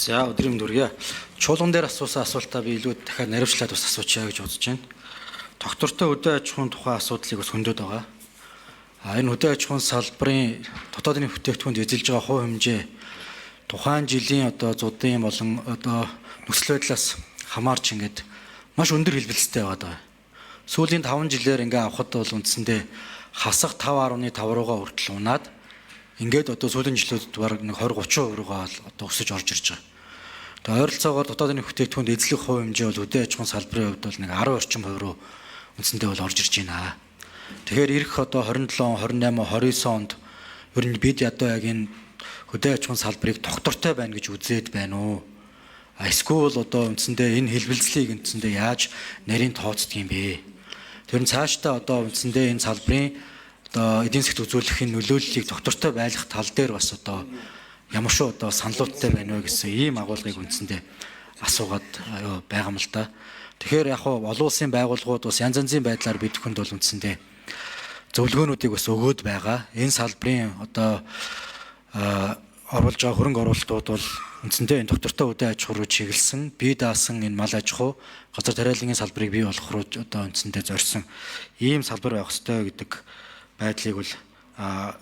За өдрийн дүргийа. Чуулган дээр асуусан асуултаа би илүү дахиад наривчлаад бас асуучаа гэж бодож байна. Доктортой хөдөө аж ахуйн тухай асуудлыг бас хөндөд байгаа. Энэ хөдөө аж ахуйн салбарын дотоодын бүтээгдэхүүнд эзэлж байгаа хувь хэмжээ тухайн жилийн зуудын болон нөхцөл байдлаас хамаарч ингээд маш өндөр хэлбэлцтэй байгаа даа. Сүүлийн 5 жилээр ингээ авахд бол үндсэндээ хасах 5.5 руугаа хүртэл унаад ингээд сүүлийн жилүүдэд бараг 20-30% руугаа өсөж орж ирж байгаа. Тэгээ ойролцоогоор дотоодын бүтээгдэхүүнд эзлэх хувь хэмжээ бол хөдөө аж ахуйн салбарын хувьд бол 10 орчим хувь руу үндсэндээ бол орж ирж байна. Тэгэхээр ирэх 27, 28, 29 онд ер нь бид яг энэ хөдөө аж ахуйн салбарыг доктортой байна гэж үзээд байна уу? Эсвэл үндсэндээ энэ хэлбэлцлийг үндсэндээ яаж нарийн тооцдгийм бэ? Тэр нь цаашдаа үндсэндээ энэ салбарын эдийн засгт үзүүлэхийн нөлөөллийг доктортой байлгах тал дээр бас ямар шүү саналуудтай байна вэ гэсэн ийм агуулгыг үндсэндээ асуугаад байгаа юм л да. Тэгэхээр яг олон улсын байгууллагууд бас янз янзын байдлаар бид бүхэнд бол үндсэндээ зөвлөгөөнүүдийг бас өгөөд байгаа. Энэ салбарын оруулж байгаа хөрөнгө оруулалтууд бол үндсэндээ энэ доктортой хөдөө аж ахуй руу чиглэсэн, бие даасан энэ мал аж ахуй, газар тариалангийн салбарыг бий болгох руу үндсэндээ зорьсон ийм салбар байх ёстой гэдэг байдлыг бол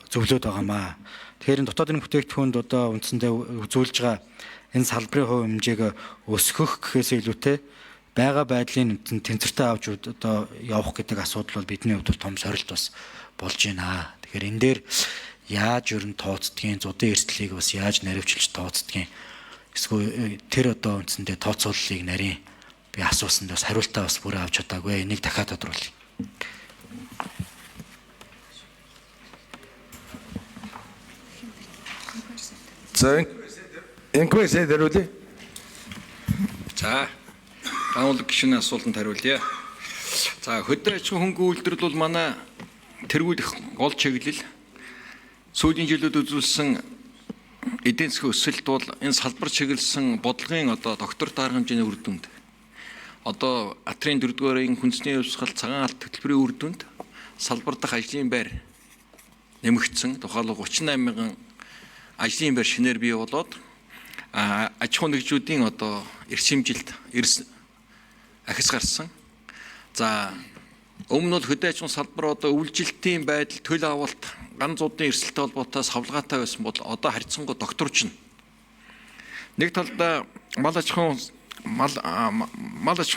зөвлөд байгаамаа. Тэгэхээр энэ дотоодын бүтээгдэхүүнд үндсэндээ үзүүлж байгаа энэ салбарын хувь хэмжээг өсгөх гэхээс илүүтэй байгаа байдлын тэнцвэртэй авч явах гэдэг асуудал бол бидний хувьд том сорилт бас болж байна. Тэгэхээр энэ дээр яаж ер нь тооцдгийг, зуудын эрсдлийг бас яаж наривчилж тооцдгийг эсвэл тэр үндсэндээ тооцооллыг нарийн би асуусанд бас хариултаа бас бүрээ авч чадаагүй. Энийг дахиад тодруулъя. За инквест хариулъя. За агуулга гишүүний асуултанд хариулъя. За хөдөө аж ахуйн хөнгөн үйлдвэрлэл бол манай тэргүүлэх гол чиглэл сүүлийн жилүүд үзүүлсэн эдийн засгийн өсөлт бол энэ салбар чиглэсэн бодлогын доктортой арга хэмжээний үр дүнд Атрын 4-р хүнсний хувьсгал цагаан алт хөтөлбөрийн үр дүнд салбар дахь ажлын байр нэмэгдсэн. Тухайлбал 38 мянган ажлын байр шинээр бий болоод аж ахуйн нэгжүүдийн эрчимжилт эрс ахис гарсан. За өмнө бол хөдөө аж ахуйн салбар өвлжилтийн байдал, төлөв авалт, ганц зуудын эрсдэлтэй холбоотой савлгаатай байсан бол харьцангуй докторчин. Нэг талдаа мал аж ахуйн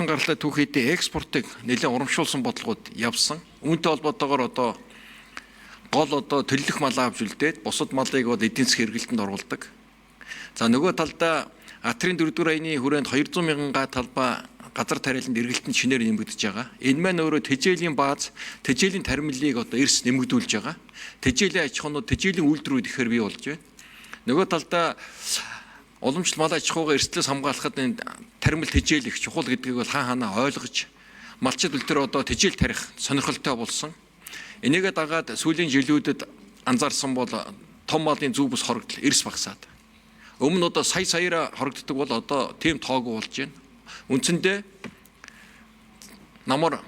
гарлаа түүхийдээ экспортыг нэлээд урамшуулсан бодлогод явсан. Үүнтэй холбоотойгоор гол төлөх мал авч үлдээд бусад малыг эдийн засгийн эргэлтэнд оруулдаг. За нөгөө талдаа Атрын 4-р аяны хүрээнд 200 мянган га талбай газар тариаланд эргэлтэнд шинээр нэмэгдэж байгаа. Энэ маань өөрөө тэжээлийн бааз, тэжээлийн таримлыг эрс нэмэгдүүлж байгаа. Тэжээлийн аж ахуйнууд, тэжээлийн үйлдвэрүүд ихээр бий болж байна. Нөгөө талдаа уламжлалт мал аж ахуйгаа эрсдлээс хамгаалахад энэ таримл тэжээл их чухал гэдгийг бол хаана ойлгож малчид үлдэр тэжээл тарих сонирхолтой болсон. Энийгээ дагаад сүүлийн жилүүдэд анзаарсан бол том малын зүү бүс хорогдол эрс багасаад. Өмнө саяараа хорогддог бол тийм тоогүй болж байна. Үндсэндээ намар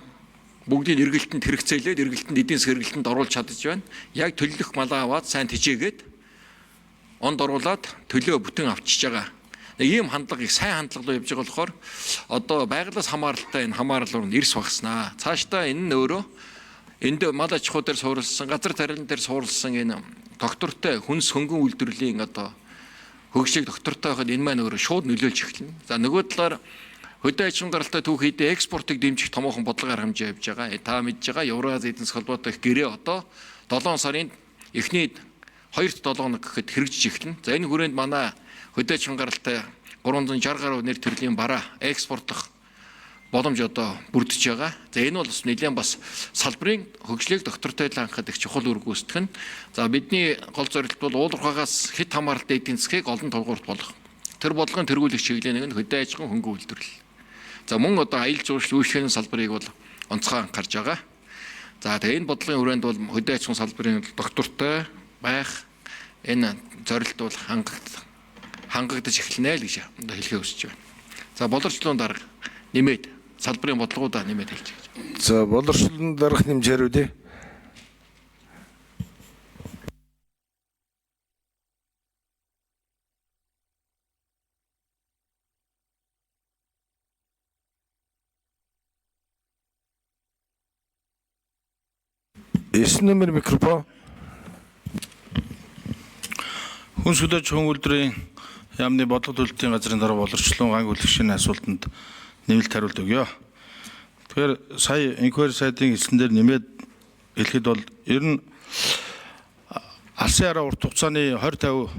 бүгдийг эргэлтэнд хэрэгцээлээд эргэлтэнд эдийн засгийн эргэлтэнд оруулж чадж байна. Яг төлөх малаа аваад сайн тэжээгээд онд оруулаад төлөө бүтэн авчиж байгаа. Ийм хандлагыг сайн хандлага руу явж байгаа болохоор байгалаас хамааралтай энэ хамаарал руу эрс багаснаа. Цаашдаа энэ нь өөрөө энд мал аж ахуй дээр суурилсан, газар тариалан дээр суурилсан энэ доктортой хүнс хөнгөн үйлдвэрлэлийн хөгжлийг доктортой байхад энэ маань өөрөө шууд нөлөөлж эхэлнэ. За нөгөө талаар хөдөө аж ахуйн гаралтай түүхийдээ экспортыг дэмжих томоохон бодлого арга хэмжээ явж байгаа. Та мэдж байгаа Евразийн эдийн засгийн холбоотой гэрээ 7 сарын эхний 2-7 хоног гэхэд хэрэгжиж эхэлнэ. За энэ хүрээнд манай хөдөө аж ахуйн гаралтай 360 гаруй нэр төрлийн бараа экспортлох боломж бүрдэж байгаа. За энэ бол нэлээд бас салбарын хөгжлийг доктортой хангахад их чухал үр гүйцэтгэх нь. За бидний гол зорилт бол уулуурхаагаас хэд хамааралтай эдийн засгийг олон тулгуурт болгох. Тэр бодлогын тэргүүлэх чиглэлийн нэг нь хөдөө аж ахуйн хөнгөн үйлдвэрлэл. За мөн аялал жуулчлал үйлчлэгийн салбарыг бол онцгой анхаарж байгаа. За тэгээ энэ бодлогын хүрээнд бол хөдөө аж ахуйн салбарын доктортой байх энэ зорилт бол хангагдаж эхэлнэ л гэж хэлхээ хүсэж байна. За боловсролын дарга нэмээд салбарын бодлогуудаа нэмээд хэлж байгаа. За боловсролын дарга нэмж хариулъя. 9 номер микрофон. Хүнс хөдөөж хүн үйлдвэрийн яамны бодлого төлөлтийн газрын дараа боловсролын анги хүлэгчийн асуултанд нэмэлт хариулт өгье. Тэгэхээр сая инквайри сайдын эслэн дээр нэмээд хэлэхэд бол ер нь алсын араа урт хугацааны 20-50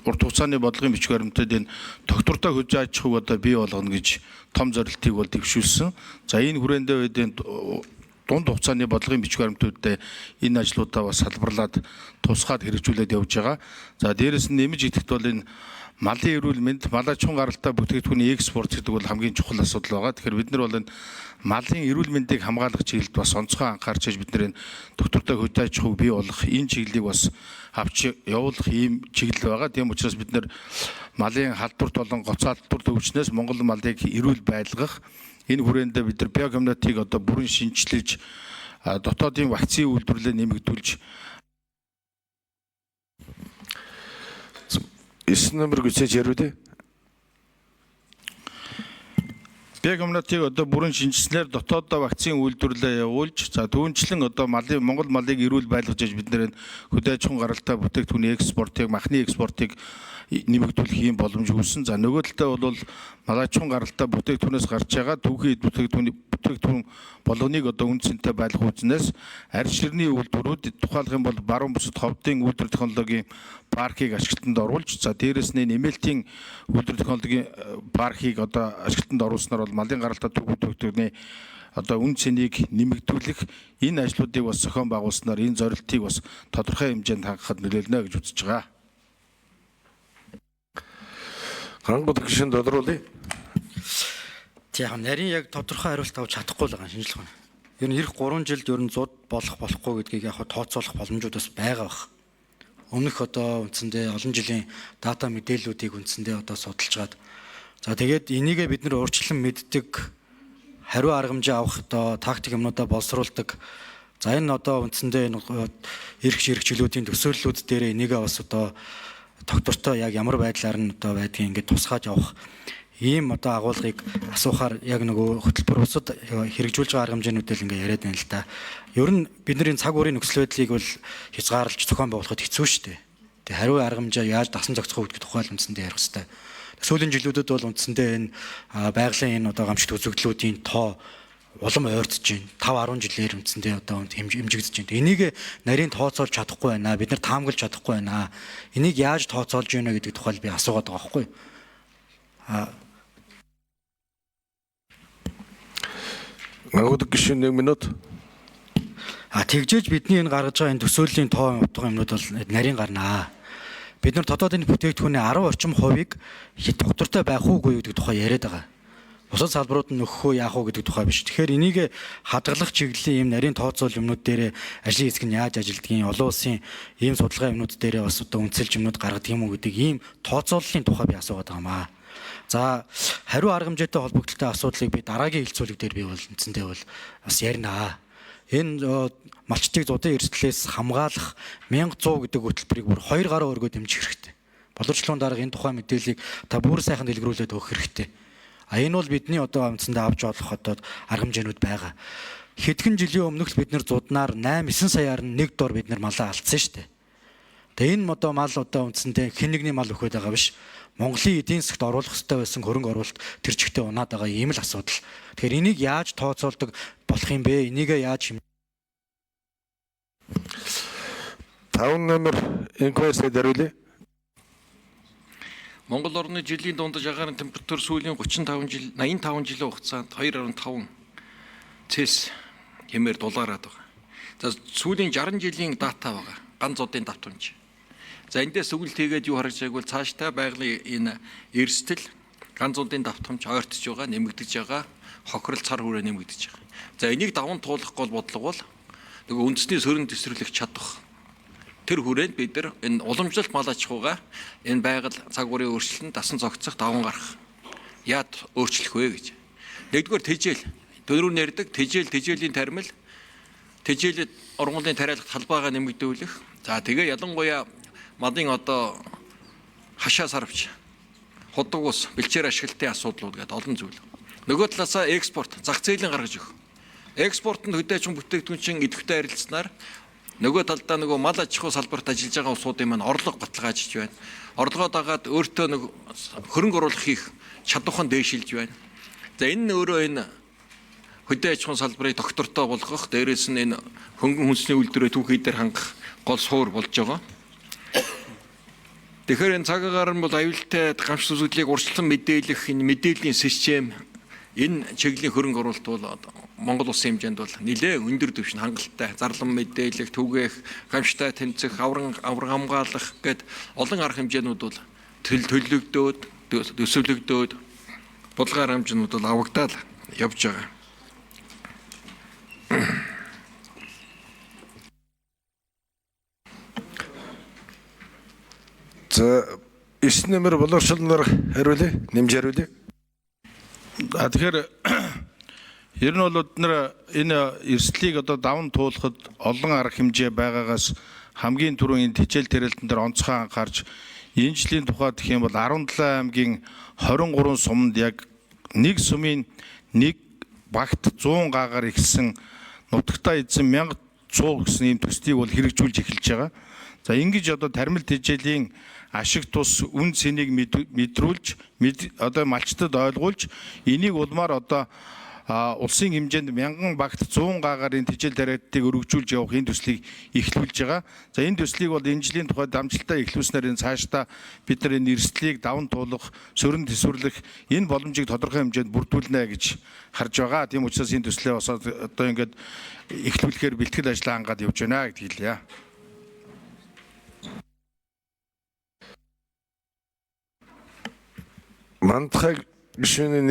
урт хугацааны бодлогын бичиг баримтад энэ доктортой хөж аж ахуйг одоо бий болгоно гэж том зорилтыг бол дэвшүүлсэн. За энэ хүрээндээ үед энэ дунд хугацааны бодлогын бичиг баримтуудад энэ ажлуудаа бас салбарлаад тусгаад хэрэгжүүлээд явж байгаа. За дээрэс нь нэмж идэхэд бол энэ малын эрүүл мэнд, малаа чун гаралтай бүтээгдэхүүний экспорт гэдэг бол хамгийн чухал асуудал байгаа. Тэгэхээр бид нар бол энэ малын эрүүл мэндийг хамгаалах чиглэлд бас онцгой анхаарч байж бид нар энэ доктортой хөж аж ахуйг бий болгох энэ чиглэлийг бас авч явуулах ийм чиглэл байгаа. Тийм учраас бид нар малын халдварт болон гоцоо халдварт өвчнөөс Монгол малыг эрүүл байлгах энэ хүрээндээ бид нар биокомбинатыг одоо бүрэн шинжилж дотоодын вакцины үйлдвэрлэлээ нэмэгдүүлж 9 номер гүцээж яриулъя. биокомбинатыг одоо бүрэн шинжилснээр дотооддоо вакцины үйлдвэрлэлээ явуулж за түүнчлэн одоо Монгол малыг эрүүл байлгаж бид нэр хөдөө аж ахуйн гаралтай бүтээгдэхүүний экспортыг, махны экспортыг нэмэгдүүлэх юм боломж үүсэн. За нөгөө талдаа бол малаа аж ахуйн гаралтай бүтээгдэхүүнээс гарч байгаа түүхий бүтээгдэхүүн болгоныг одоо үн цэнтэй байлгах үзнээс арь ширний үйлдвэрүүд тухайлах юм бол баруун бүсэд ховдын үйлдвэр технологийн паркийг ашиглалтанд оруулж за дээрэс нь нэмэлтийн үйлдвэр технологийн паркийг одоо ашиглалтанд оруулснаар бол малын гаралтай түүх бүтээгдэхүүний одоо үн цэнийг нэмэгдүүлэх энэ ажлуудыг бас зохион байгуулснаар энэ зорилтыг бас тодорхой хэмжээнд хангахад нөлөөлнө гэж үзэж байгаа. Хангалттай гишүүн тодруулъя. Яг нарийн яг тодорхой хариулт авч чадахгүй л байгаа шинжилгээ байна. Ер нь эх 3 жилд ер нь 100 болохгүй гэдгийг яг тооцоолох боломжууд бас байгаа бах. Өмнөх одоо үндсэндээ олон жилийн дата мэдээллүүдийг үндсэндээ одоо судалж гад. За тэгээд энийгээ бид нэр өөрчлөн мэддэг хариу арга хэмжээ авах одоо тактик юмнуудаа боловсруулдаг. За энэ одоо үндсэндээ эрх хэрэгчлүүдийн төсөөллүүд дээр энийгээ бас одоо доктортой яг ямар байдлаар нь одоо байдгийг ингээд тусгаж явах ийм одоо агуулгыг асуухаар яг нөгөө хөтөлбөр бусад хэрэгжүүлж байгаа арга хэмжээнүүдэл ингээд яриад байна л да. Ер нь бидний цаг уурын нөхцөл байдлыг бол хязгаарлаж зохион байгуулахад хэцүү шүү дээ. Тэгээ хариу арга хэмжээ яаж дасан зохицох вэ гэдэг тухай л үндсэндээ ярих хэрэгтэй. Сүүлийн жилүүдэд бол үндсэндээ энэ байгалийн энэ одоо гамшигт үзэгдлүүдийн тоо улам ойртож байна. 5-10 жилээр үндсэндээ одоо хэмжигдэж байна. Энийг нарийн тооцоолж чадахгүй байна. Бид нар таамаглаж чадахгүй байна. Энийг яаж тооцоолж байна гэдэг тухай би асуугаад байгаа байхгүй. Магадгүй гишүүн 1 минут. Тэгжээж бидний энэ гаргаж байгаа энэ төсөөллийн тоо утга юмнууд бол нарийн гарнаа. Бид нар дотоодын бүтээгдэхүүний 10 орчим хувийг доктортой байх уугүй гэдэг тухай яриад байгаа. Бусад салбарууд нь нөхөх үү яах уу гэдэг тухай биш. Тэгэхээр энийг хадгалах чиглэлийн ийм нарийн тооцоол юмнууд дээр ажлын хэсэг нь яаж ажилдгийг, олон улсын ийм судалгаа юмнууд дээр бас одоо үнэлж юмнууд гаргадаг юм уу гэдэг ийм тооцооллын тухай би асуугаад байгаамаа. За хариу арга хэмжээтэй холбогдлолтой асуудлыг би дараагийн хилцүүлэг дээр би бол үндсэндээ бол бас яринаа. Энэ малчтыг зуудын эрсдлээс хамгаалах 1100 гэдэг хөтөлбөрийг бүр 2 гаруй өргөө дэмжих хэрэгтэй. Боловсролын дарга энэ тухай мэдээллийг та бүр сайхан дэлгэрүүлээд өгөх хэрэгтэй. Энэ бол бидний одоо үндсэндээ авч болох одоо арга хэмжээнүүд байгаа. Хэдхэн жилийн өмнөх бид нар зуднаар 8-9 саяар нэг дор бид нар малаа алдсан шүү дээ. Тэгээ энэ одоо мал одоо үндсэндээ хэн нэгний мал өгөхөд байгаа биш. Монголын эдийн засгт оруулах хэрэгтэй байсан хөрөнгө оруулалт тэр чигтээ унаад байгаа ийм л асуудал. Тэгэхээр энийг яаж тооцоолдог болох юм бэ? Энийг яаж 5 номер инквайри даруйлъя. Монгол орны жилийн дундаж агаарын температур сүүлийн 85 жилийн хугацаанд 2.5 Цельс хэмээр дулаараад байгаа. За сүүлийн 60 жилийн дата байгаа. Ганц удын давтамж. За эндээс сүгэлт хийгээд юу харагдаж байгааг бол цаашдаа байгалийн энэ эрсдэл ганц удын давтамж ойртож байгаа, нэмэгдэж байгаа, хохирол цар хүрээ нэмэгдэж байгаа. За энийг даван туулах гол бодлого бол нөгөө үндэсний сөрөг тесрэлэх чадах. Тэр хүрээнд бид нар энэ уламжлалт мал аж ахуйгаа энэ байгаль цаг уурын өөрчлөлтөнд дасан зохицох даван гарах. Яад өөрчлөх вэ гэж. Нэгдүгээр тэжээл. Дөрөв нэрдэг тэжээлийн тармил тэжээлэд ургамлын тариалгад халбаагаа нэмэгдүүлэх. За тэгээ ялангуяа малын одоо хашаа сарвч худаг ус бэлчээр ашиглалтын асуудлууд гэдэг олон зүйл. Нөгөө талаасаа экспорт зах зээлийн гаргаж өгөх. Экспортод хөдөө аж ахуйн бүтээгдэхүүн чин идэвхтэй харилцснаар Нөгөө талдаа нөгөө мал аж ахуй салбарт ажиллаж байгаа улсуудын маань орлого баталгаажиж байна. Орлогоо дагаад өөртөө нэг хөрөнгө оруулах хийх чадвархан дээшилж байна. За энэ нь өөрөө энэ хөдөө аж ахуйн салбарыг доктортой болгох, дээрээс нь энэ хөнгөн хүнсний үйлдвэрээ түүхий дээр хангах гол суур болж байгаа. Тэгэхээр энэ цаг агаар нь бол аюултай гамш сүсгэлийг урьдчилан мэдээлэх энэ мэдээллийн систем энэ чиглэлийн хөрөнгө оруулалт бол Монгол улсын хэмжээнд бол нэлээд өндөр түвшин хангалттай зарлан мэдээлэх, түгээх, гамштай тэмцэх, авраг хамгаалах гэд олон арга хэмжээнүүд бол төлөвлөгдөөд, төсөвлөгдөөд бодлогын хэмжээнүүд бол авагдаад явж байгаа. За 9 нэмэр боловсрол нар хариулъя. Нэмж хариулъя. Тэгэхээр ер нь бол бид нар энэ эрсдлийг одоо даван туулахад олон арга хэмжээ байгаагаас хамгийн түрүүн энэ хичээл тарилтан дээр онцгой анхаарч энэ жилийн тухайд гэх юм бол 17 аймгийн 23 суманд яг нэг сумын нэг багт 100 гагаар ихсэн нутагтаа эзэн 1100 гэсэн ийм төслийг бол хэрэгжүүлж эхэлж байгаа. За ингэж одоо тармилт хичээлийн ашиг тус үн цэнийг мэдрүүлж одоо малчтад ойлгуулж энийг улмаар одоо улсын хэмжээнд 1000 багт 100 гагаарын хичээл тариалтыг өргөжүүлж явах энэ төслийг эхлүүлж байгаа. За энэ төслийг бол энэ жилийн тухайд амжилттай эхлүүлснээр энэ цаашдаа бид нар энэ эрсдлийг даван туулах, сөрөн төсвөрлөх энэ боломжийг тодорхой хэмжээнд бүрдүүлнэ гэж харж байгаа. Тийм учраас энэ төслээ бас одоо ингээд эхлүүлэхээр бэлтгэл ажлаа хангаад явж байна гэдгийг хэлье. Мандахай гишүүний